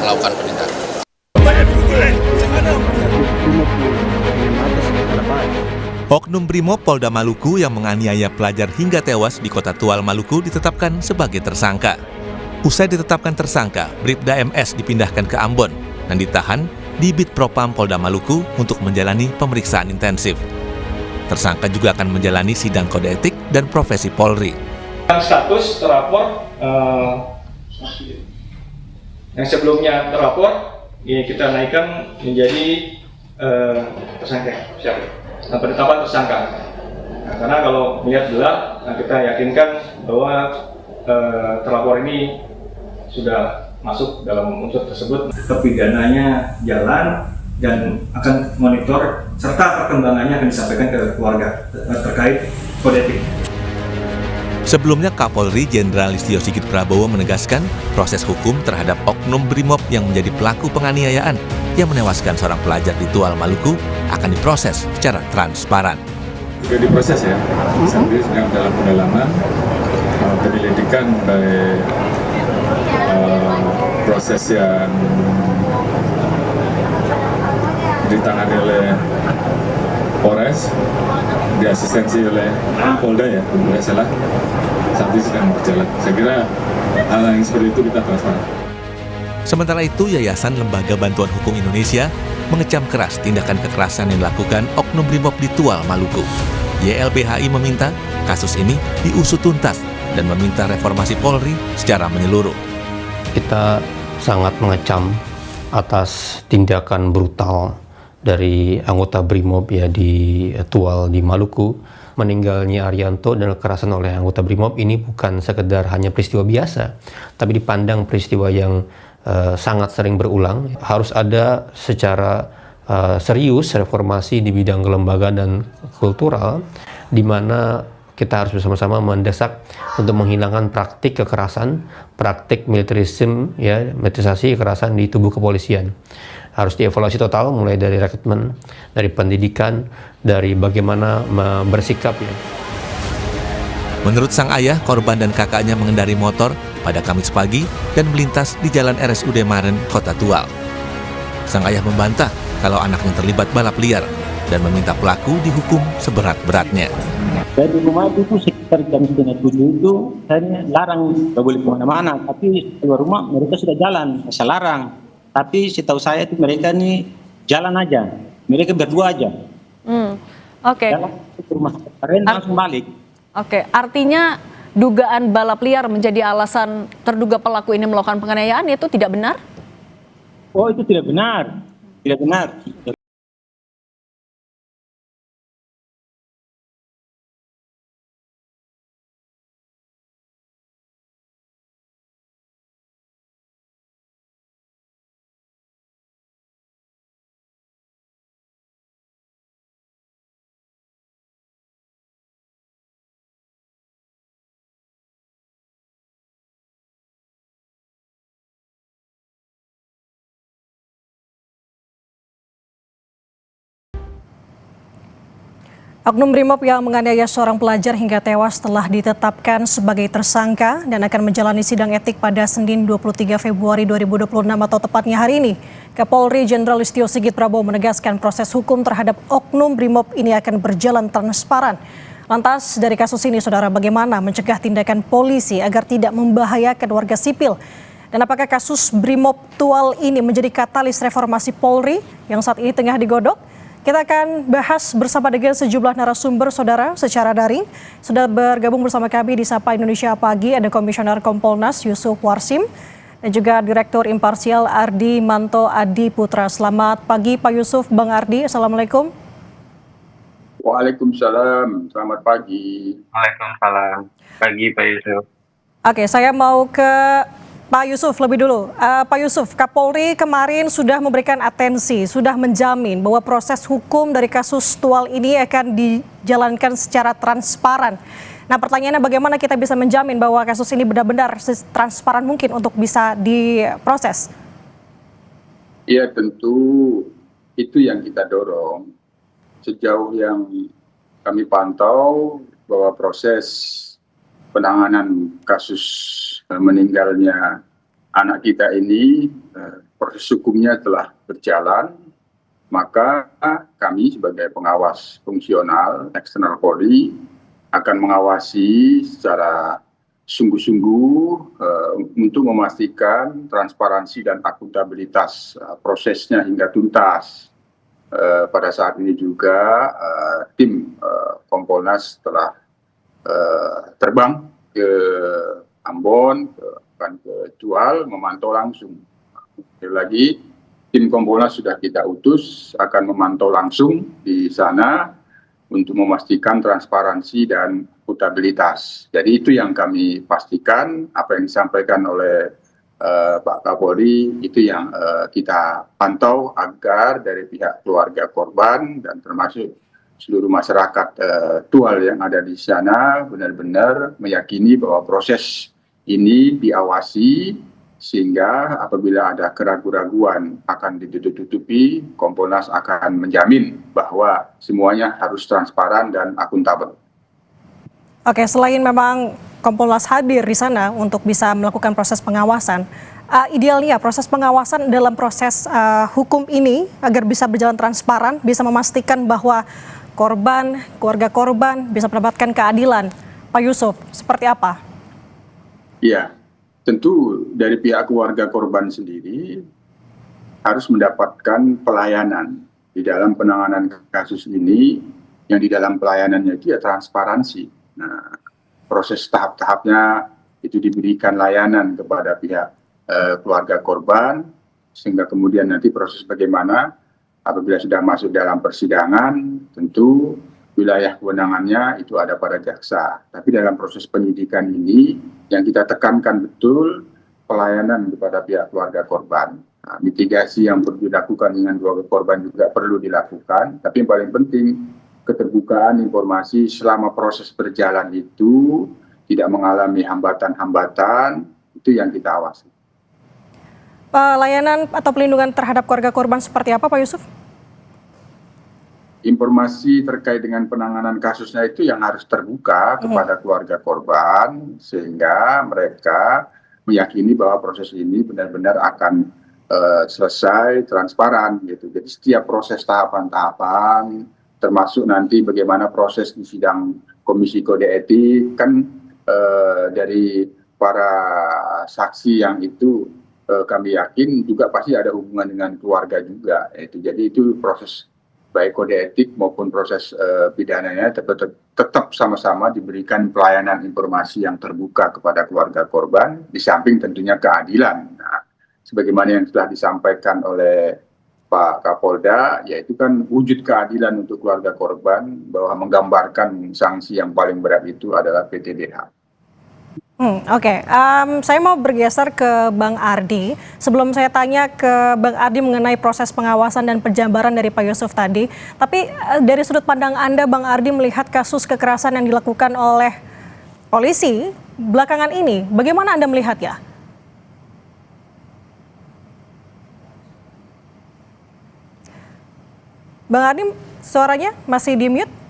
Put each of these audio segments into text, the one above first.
melakukan penindakan. Oknum Brimob Polda Maluku yang menganiaya pelajar hingga tewas di Kota Tual, Maluku ditetapkan sebagai tersangka. Usai ditetapkan tersangka, Bribda MS dipindahkan ke Ambon dan ditahan di Bitpropam Polda Maluku untuk menjalani pemeriksaan intensif. Tersangka juga akan menjalani sidang kode etik dan profesi Polri. Status terlapor yang sebelumnya terlapor ini kita naikkan menjadi tersangka. Penetapan tersangka. Nah, karena kalau melihat gelap, kita yakinkan bahwa terlapor ini sudah masuk dalam unsur tersebut. Terpidananya jalan dan akan monitor serta perkembangannya akan disampaikan ke keluarga terkait kode etik. Sebelumnya Kapolri Jenderal Listio Sigit Prabowo menegaskan proses hukum terhadap oknum Brimob yang menjadi pelaku penganiayaan yang menewaskan seorang pelajar di Tual, Maluku akan diproses secara transparan. Juga diproses ya, sambil sedang dalam pendalaman penyelidikan dari proses yang ditangani oleh Polres, diasistensi oleh Polda ya, kalau tidak salah, saat ini sedang berjalan. Saya kira hal yang seperti itu kita transparan. Sementara itu, Yayasan Lembaga Bantuan Hukum Indonesia mengecam keras tindakan kekerasan yang dilakukan oknum Brimob di Tual, Maluku. YLBHI meminta kasus ini diusut tuntas dan meminta reformasi Polri secara menyeluruh. Kita sangat mengecam atas tindakan brutal dari anggota Brimob ya di Tual di Maluku. Meninggalnya Arianto dan kekerasan oleh anggota Brimob ini bukan sekedar hanya peristiwa biasa, tapi dipandang peristiwa yang sangat sering berulang. Harus ada secara serius reformasi di bidang kelembagaan dan kultural, di mana kita harus bersama-sama mendesak untuk menghilangkan praktik kekerasan, praktik militerisme, ya, militerisasi kekerasan di tubuh kepolisian. Harus dievaluasi total, mulai dari rekrutmen, dari pendidikan, dari bagaimana bersikap ya. Menurut sang ayah, korban dan kakaknya mengendari motor pada Kamis pagi dan melintas di Jalan RSUD Maren, Kota Tual. Sang ayah membantah kalau anaknya terlibat balap liar dan meminta pelaku dihukum seberat-beratnya. Dari rumah itu sekitar jam 6:30 itu saya larang, nggak boleh kemana-mana. Tapi keluar rumah mereka sudah jalan, saya larang. Tapi setahu saya itu mereka nih jalan aja, mereka berdua aja. Oke. Jalan ke rumah kemarin langsung balik. Oke, artinya dugaan balap liar menjadi alasan terduga pelaku ini melakukan penganiayaan itu tidak benar? Oh, itu tidak benar, tidak benar. Oknum Brimob yang menganiaya seorang pelajar hingga tewas telah ditetapkan sebagai tersangka dan akan menjalani sidang etik pada Senin 23 Februari 2026 atau tepatnya hari ini. Kapolri Jenderal Listio Sigit Prabowo menegaskan proses hukum terhadap oknum Brimob ini akan berjalan transparan. Lantas dari kasus ini, saudara, bagaimana mencegah tindakan polisi agar tidak membahayakan warga sipil? Dan apakah kasus Brimob Tual ini menjadi katalis reformasi Polri yang saat ini tengah digodok? Kita akan bahas bersama dengan sejumlah narasumber, saudara, secara daring. Sudah bergabung bersama kami di Sapa Indonesia Pagi, ada Komisioner Kompolnas Yusuf Warsim, dan juga Direktur Imparsial Ardi Manto Adi Putra. Selamat pagi Pak Yusuf, Bang Ardi, Assalamualaikum. Waalaikumsalam, selamat pagi. Waalaikumsalam, pagi Pak Yusuf. Oke, saya mau ke Pak Yusuf lebih dulu. Pak Yusuf, Kapolri kemarin sudah memberikan atensi, sudah menjamin bahwa proses hukum dari kasus Tual ini akan dijalankan secara transparan. Nah, pertanyaannya bagaimana kita bisa menjamin bahwa kasus ini benar-benar transparan mungkin untuk bisa diproses? Ya, tentu itu yang kita dorong. Sejauh yang kami pantau bahwa proses penanganan kasus meninggalnya anak kita ini, proses hukumnya telah berjalan, maka kami sebagai pengawas fungsional eksternal Polri akan mengawasi secara sungguh-sungguh untuk memastikan transparansi dan akuntabilitas prosesnya hingga tuntas. Pada saat ini juga tim Kompolnas telah terbang ke Ambon, ke Tual, memantau langsung. Sekali lagi, tim Kompolnas sudah kita utus akan memantau langsung di sana untuk memastikan transparansi dan akuntabilitas. Jadi itu yang kami pastikan, apa yang disampaikan oleh Pak Kapolri itu yang kita pantau agar dari pihak keluarga korban dan termasuk seluruh masyarakat Tual yang ada di sana benar-benar meyakini bahwa proses ini diawasi sehingga apabila ada keraguan-raguan akan ditutup-tutupi, Kompolnas akan menjamin bahwa semuanya harus transparan dan akuntabel. Oke, selain memang Kompolnas hadir di sana untuk bisa melakukan proses pengawasan, idealnya proses pengawasan dalam proses hukum ini agar bisa berjalan transparan, bisa memastikan bahwa keluarga korban bisa mendapatkan keadilan. Pak Yusuf, seperti apa? Iya, tentu dari pihak keluarga korban sendiri harus mendapatkan pelayanan di dalam penanganan kasus ini, yang di dalam pelayanannya itu ya transparansi. Nah, proses tahap-tahapnya itu diberikan layanan kepada pihak keluarga korban, sehingga kemudian nanti proses bagaimana apabila sudah masuk dalam persidangan, tentu wilayah kewenangannya itu ada pada jaksa. Tapi dalam proses penyidikan ini, yang kita tekankan betul pelayanan kepada pihak keluarga korban. Nah, mitigasi yang perlu dilakukan dengan keluarga korban juga perlu dilakukan, tapi yang paling penting keterbukaan informasi selama proses berjalan itu tidak mengalami hambatan-hambatan, itu yang kita awasi. Layanan atau pelindungan terhadap keluarga korban seperti apa, Pak Yusuf? Informasi terkait dengan penanganan kasusnya itu yang harus terbuka kepada keluarga korban, sehingga mereka meyakini bahwa proses ini benar-benar akan selesai, transparan gitu. Jadi setiap proses tahapan-tahapan, termasuk nanti bagaimana proses di sidang Komisi Kode Etik, kan dari para saksi yang itu kami yakin juga pasti ada hubungan dengan keluarga juga. Jadi itu proses baik kode etik maupun proses pidananya tetap sama-sama diberikan pelayanan informasi yang terbuka kepada keluarga korban, di samping tentunya keadilan. Nah, sebagaimana yang telah disampaikan oleh Pak Kapolda, yaitu kan wujud keadilan untuk keluarga korban bahwa menggambarkan sanksi yang paling berat itu adalah PTDH. Oke. Saya mau bergeser ke Bang Ardi. Sebelum saya tanya ke Bang Ardi mengenai proses pengawasan dan penjabaran dari Pak Yusuf tadi, tapi dari sudut pandang Anda, Bang Ardi, melihat kasus kekerasan yang dilakukan oleh polisi belakangan ini, bagaimana Anda melihatnya? Bang Ardi, suaranya masih di mute?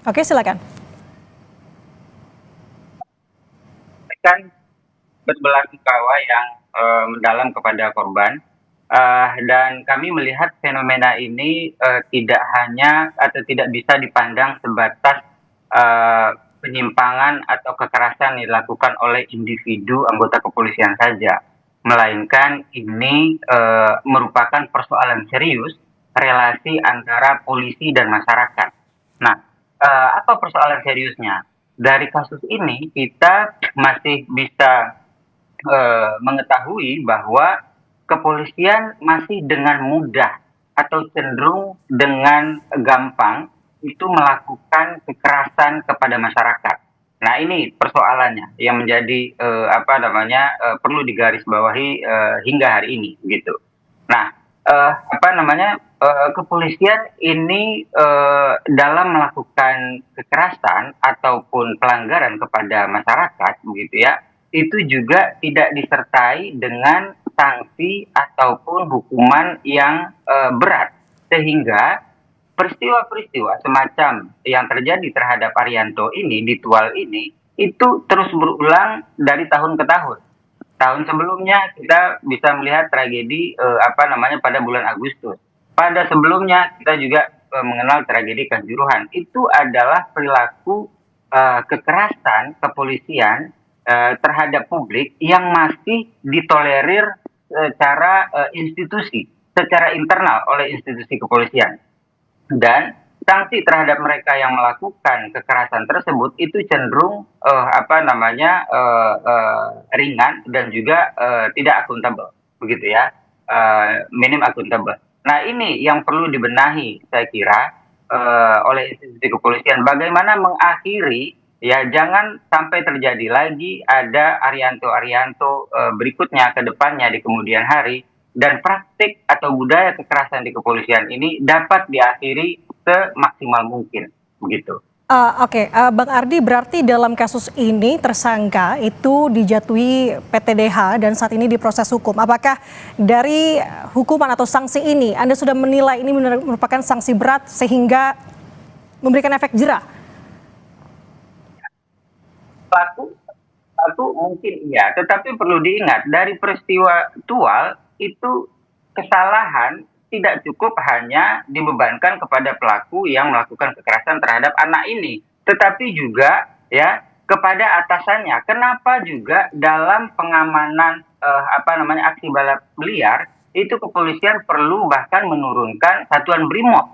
Oke, silakan. Kan berbela-sungkawa yang mendalam kepada korban, dan kami melihat fenomena ini tidak hanya atau tidak bisa dipandang sebatas penyimpangan atau kekerasan yang dilakukan oleh individu anggota kepolisian saja, melainkan ini merupakan persoalan serius relasi antara polisi dan masyarakat. Nah, apa persoalan seriusnya? Dari kasus ini kita masih bisa mengetahui bahwa kepolisian masih dengan mudah atau cenderung dengan gampang itu melakukan kekerasan kepada masyarakat. Nah, ini persoalannya yang menjadi perlu digarisbawahi hingga hari ini gitu. Nah, kepolisian ini dalam melakukan kekerasan ataupun pelanggaran kepada masyarakat begitu ya, itu juga tidak disertai dengan sanksi ataupun hukuman yang berat, sehingga peristiwa-peristiwa semacam yang terjadi terhadap Arianto ini di Tual ini itu terus berulang dari tahun ke tahun. Tahun sebelumnya kita bisa melihat tragedi pada bulan Agustus. Pada sebelumnya kita juga mengenal tragedi Kanjuruhan. Itu adalah perilaku kekerasan kepolisian terhadap publik yang masih ditolerir secara institusi, secara internal oleh institusi kepolisian. Dan sanksi terhadap mereka yang melakukan kekerasan tersebut itu cenderung ringan dan juga tidak akuntabel, begitu ya, minim akuntabel. Nah, ini yang perlu dibenahi, saya kira, oleh institusi kepolisian. Bagaimana mengakhiri, ya, jangan sampai terjadi lagi ada Arianto berikutnya ke depannya di kemudian hari, dan praktik atau budaya kekerasan di kepolisian ini dapat diakhiri semaksimal mungkin, begitu. Oke, Bang Ardi, berarti dalam kasus ini tersangka itu dijatuhi PTDH dan saat ini diproses hukum. Apakah dari hukuman atau sanksi ini Anda sudah menilai ini merupakan sanksi berat sehingga memberikan efek jera? Pelaku mungkin iya, tetapi perlu diingat dari peristiwa aktual itu kesalahan tidak cukup hanya dibebankan kepada pelaku yang melakukan kekerasan terhadap anak ini, tetapi juga ya kepada atasannya. Kenapa juga dalam pengamanan aksi balap liar itu kepolisian perlu bahkan menurunkan satuan BRIMOB.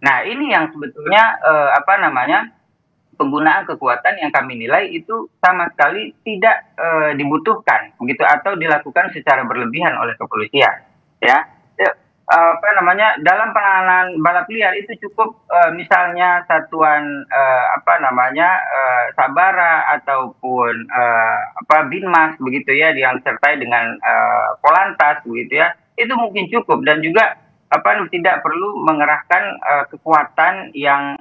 Nah, ini yang sebetulnya penggunaan kekuatan yang kami nilai itu sama sekali tidak dibutuhkan, begitu, atau dilakukan secara berlebihan oleh kepolisian. Ya, dalam penanganan balap liar itu cukup misalnya satuan Sabara ataupun Binmas, begitu ya, yang disertai dengan Polantas, begitu ya, itu mungkin cukup, dan juga tidak perlu mengerahkan kekuatan yang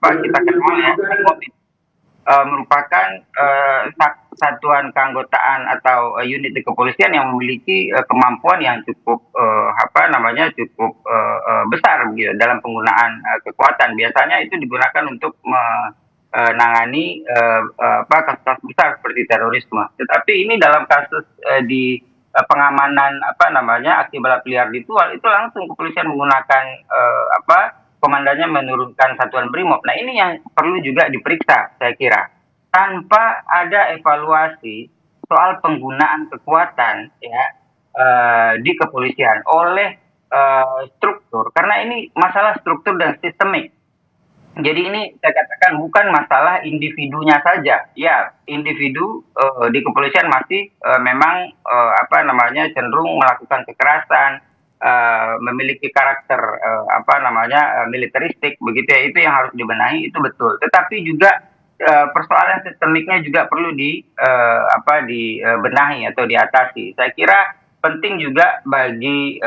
kita kenal ya, merupakan satuan keanggotaan atau unit di kepolisian yang memiliki kemampuan yang cukup besar gitu dalam penggunaan kekuatan. Biasanya itu digunakan untuk menangani kasus-kasus besar seperti terorisme. Tetapi ini dalam kasus di pengamanan aksi balap liar di Tual itu langsung kepolisian menggunakan komandannya menurunkan satuan BRIMOB. Nah, ini yang perlu juga diperiksa, saya kira, tanpa ada evaluasi soal penggunaan kekuatan ya di kepolisian oleh struktur, karena ini masalah struktur dan sistemik. Jadi ini saya katakan bukan masalah individunya saja. Ya, individu di kepolisian masih memang cenderung melakukan kekerasan, memiliki karakter militeristik, begitu ya. Itu yang harus dibenahi, itu betul. Tetapi juga persoalan sistemiknya juga perlu dibenahi atau diatasi. Saya kira penting juga bagi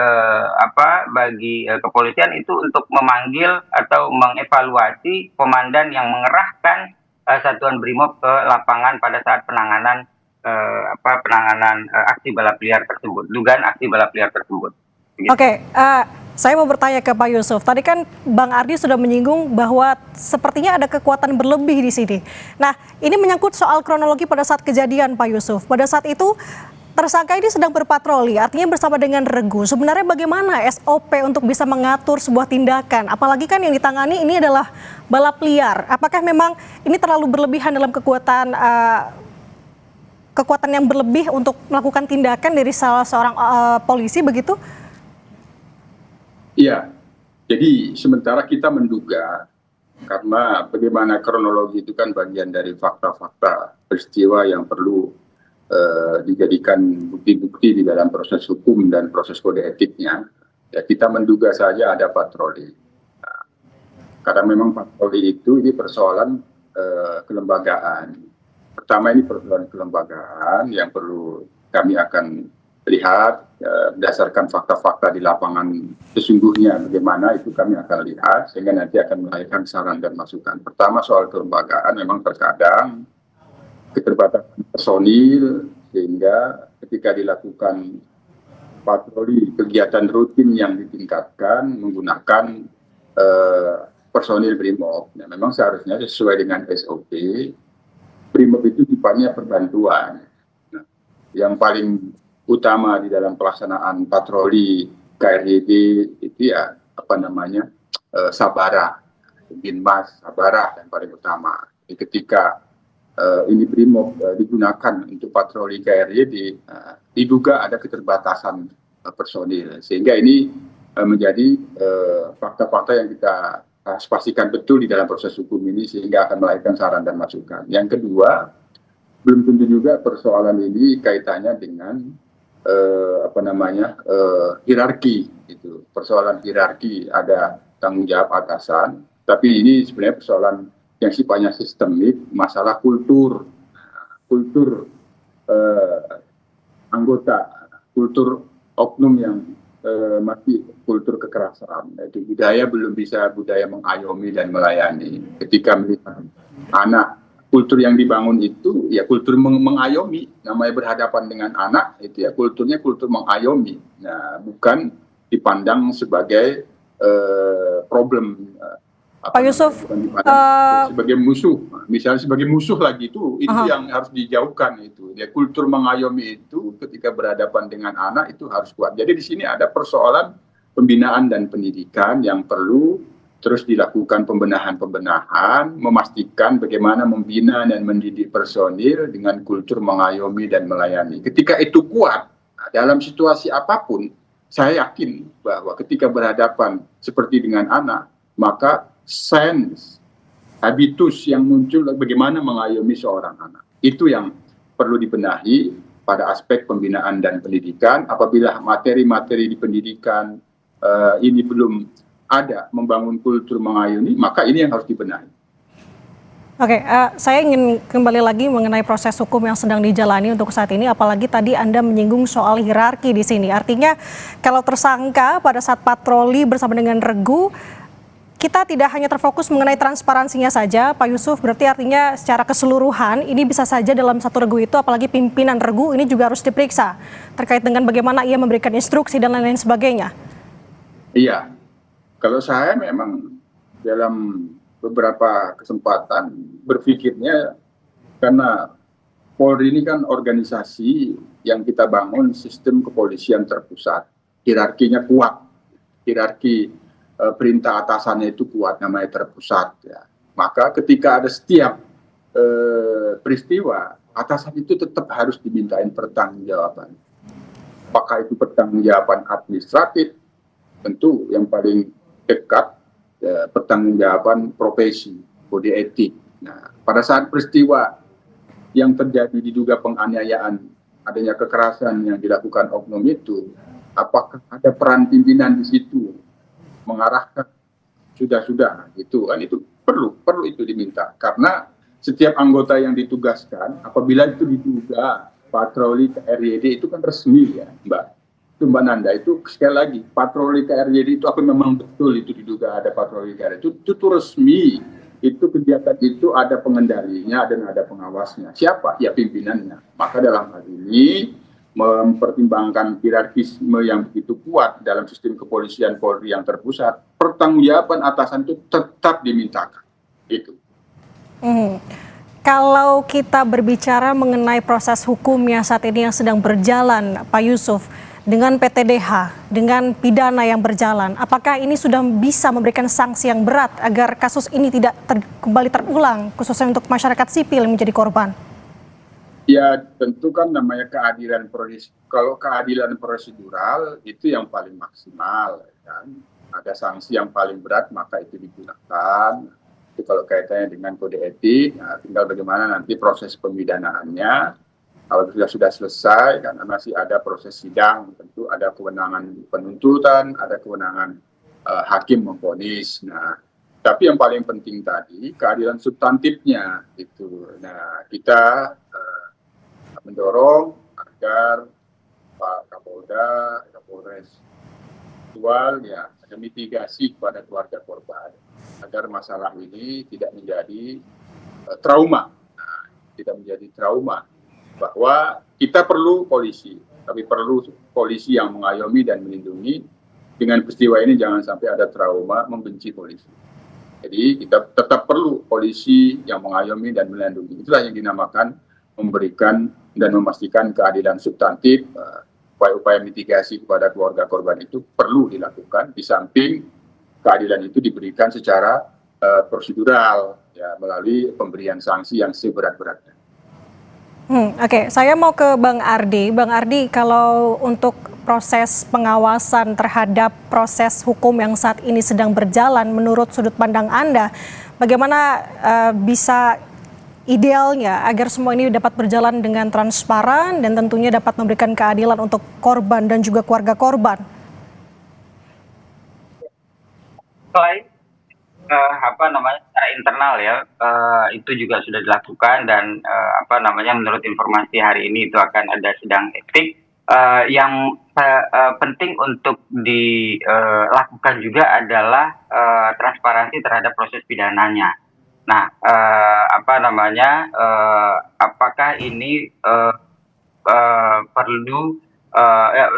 kepolisian itu untuk memanggil atau mengevaluasi komandan yang mengerahkan satuan BRIMOB ke lapangan pada saat penanganan aksi balap liar tersebut, dugaan aksi balap liar tersebut. Gitu. Oke, saya mau bertanya ke Pak Yusuf. Tadi kan Bang Ardi sudah menyinggung bahwa sepertinya ada kekuatan berlebih di sini. Nah, ini menyangkut soal kronologi pada saat kejadian, Pak Yusuf. Pada saat itu tersangka ini sedang berpatroli, artinya bersama dengan regu. Sebenarnya bagaimana SOP untuk bisa mengatur sebuah tindakan? Apalagi kan yang ditangani ini adalah balap liar. Apakah memang ini terlalu berlebihan dalam kekuatan yang berlebih untuk melakukan tindakan dari salah seorang polisi begitu? Iya, jadi sementara kita menduga, karena bagaimana kronologi itu kan bagian dari fakta-fakta peristiwa yang perlu dijadikan bukti-bukti di dalam proses hukum dan proses kode etiknya. Ya, kita menduga saja ada patroli. Nah, karena memang patroli itu ini persoalan kelembagaan. Pertama, ini persoalan kelembagaan yang perlu kami akan lihat berdasarkan fakta-fakta di lapangan sesungguhnya bagaimana, itu kami akan lihat sehingga nanti akan melahirkan saran dan masukan. Pertama, soal kelembagaan, memang terkadang keterbatasan personil sehingga ketika dilakukan patroli kegiatan rutin yang ditingkatkan menggunakan personil BRIMOB. Nah, memang seharusnya sesuai dengan SOP Brimob itu sifatnya perbantuan. Nah, yang paling utama di dalam pelaksanaan patroli KRYD itu ya Sabara, Binmas, Sabara yang paling utama. Jadi ketika ini Brimob digunakan untuk patroli KRYD, diduga ada keterbatasan personil, sehingga ini menjadi fakta-fakta yang kita harus pastikan betul di dalam proses hukum ini, sehingga akan melahirkan saran dan masukan. Yang kedua, belum tentu juga persoalan ini kaitannya dengan hierarki. Itu persoalan hierarki, ada tanggung jawab atasan, tapi ini sebenarnya persoalan yang sifatnya sistemik, masalah kultur anggota, kultur oknum yang masih kultur kekerasan. Itu budaya belum bisa budaya mengayomi dan melayani. Ketika melihat anak, kultur yang dibangun itu ya kultur mengayomi. Namanya berhadapan dengan anak itu ya kulturnya kultur mengayomi. Nah, bukan dipandang sebagai problem. Pak Yusuf, sebagai musuh, misalnya sebagai musuh lagi itu yang harus dijauhkan itu. Ya, kultur mengayomi itu ketika berhadapan dengan anak itu harus kuat. Jadi di sini ada persoalan pembinaan dan pendidikan yang perlu terus dilakukan pembenahan, memastikan bagaimana membina dan mendidik personil dengan kultur mengayomi dan melayani. Ketika itu kuat, dalam situasi apapun, saya yakin bahwa ketika berhadapan seperti dengan anak, maka sense, habitus yang muncul bagaimana mengayomi seorang anak. Itu yang perlu dibenahi pada aspek pembinaan dan pendidikan. Apabila materi-materi di pendidikan ini belum ada membangun kultur mengayomi, maka ini yang harus dibenahi. Oke, saya ingin kembali lagi mengenai proses hukum yang sedang dijalani untuk saat ini, apalagi tadi Anda menyinggung soal hierarki di sini. Artinya kalau tersangka pada saat patroli bersama dengan regu, kita tidak hanya terfokus mengenai transparansinya saja, Pak Yusuf, berarti artinya secara keseluruhan ini bisa saja dalam satu regu itu, apalagi pimpinan regu ini juga harus diperiksa terkait dengan bagaimana ia memberikan instruksi dan lain-lain sebagainya. Iya, kalau saya memang dalam beberapa kesempatan berpikirnya, karena Polri ini kan organisasi yang kita bangun sistem kepolisian terpusat, hierarkinya kuat, hierarki perintah atasannya itu kuat, namanya terpusat. Ya. Maka ketika ada setiap peristiwa, atasan itu tetap harus dimintain pertanggungjawaban. Apakah itu pertanggungjawaban administratif, tentu yang paling dekat pertanggungjawaban profesi, kode etik. Nah, pada saat peristiwa yang terjadi diduga penganiayaan, adanya kekerasan yang dilakukan oknum itu, apakah ada peran pimpinan di situ mengarahkan sudah itu kan, itu perlu itu diminta, karena setiap anggota yang ditugaskan apabila itu diduga patroli KRYD itu kan resmi ya Mbak Nanda, itu sekali lagi patroli KRYD itu apa memang betul itu diduga ada patroli KRYD itu resmi, itu kegiatan itu ada pengendalinya dan ada pengawasnya, siapa ya pimpinannya. Maka dalam hal ini mempertimbangkan hierarkisme yang begitu kuat dalam sistem kepolisian Polri yang terpusat, pertanggungjawaban atasan itu tetap dimintakan. Itu. Kalau kita berbicara mengenai proses hukumnya saat ini yang sedang berjalan, Pak Yusuf, dengan PTDH, dengan pidana yang berjalan, apakah ini sudah bisa memberikan sanksi yang berat agar kasus ini tidak kembali terulang, khususnya untuk masyarakat sipil yang menjadi korban? Ya tentu kan namanya keadilan kalau keadilan prosedural itu yang paling maksimal kan. Ada sanksi yang paling berat maka itu digunakan. Itu kalau kaitannya dengan kode etik, nah, tinggal bagaimana nanti proses pemidanaannya. Kalau sudah selesai karena masih ada proses sidang, tentu ada kewenangan penuntutan, ada kewenangan hakim memvonis. Nah, tapi yang paling penting tadi keadilan substantifnya itu. Nah, kita mendorong agar Pak Kapolda, Kapolres aktual ya ada mitigasi kepada keluarga korban agar masalah ini tidak menjadi trauma, tidak menjadi trauma, bahwa kita perlu polisi, tapi perlu polisi yang mengayomi dan melindungi. Dengan peristiwa ini jangan sampai ada trauma membenci polisi. Jadi kita tetap perlu polisi yang mengayomi dan melindungi. Itulah yang dinamakan memberikan dan memastikan keadilan substantif. Upaya-upaya mitigasi kepada keluarga korban itu perlu dilakukan, di samping keadilan itu diberikan secara prosedural, ya, melalui pemberian sanksi yang seberat-beratnya. Oke, saya mau ke Bang Ardi. Bang Ardi, kalau untuk proses pengawasan terhadap proses hukum yang saat ini sedang berjalan, menurut sudut pandang Anda, bagaimana bisa idealnya agar semua ini dapat berjalan dengan transparan dan tentunya dapat memberikan keadilan untuk korban dan juga keluarga korban? Selain secara internal ya, itu juga sudah dilakukan dan menurut informasi hari ini itu akan ada sidang etik. Yang penting untuk dilakukan juga adalah transparansi terhadap proses pidananya. Nah, apakah ini perlu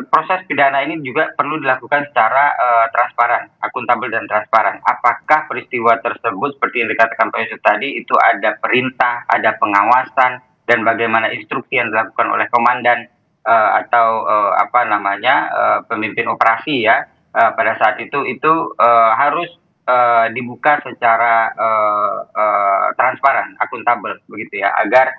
proses pidana ini juga perlu dilakukan secara transparan, akuntabel dan transparan. Apakah peristiwa tersebut seperti yang dikatakan Pak Yusuf tadi itu ada perintah, ada pengawasan, dan bagaimana instruksi yang dilakukan oleh komandan atau pemimpin operasi ya pada saat itu harus dibuka secara transparan, akuntabel begitu ya, agar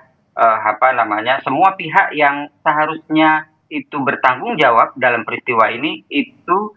semua pihak yang seharusnya itu bertanggung jawab dalam peristiwa ini itu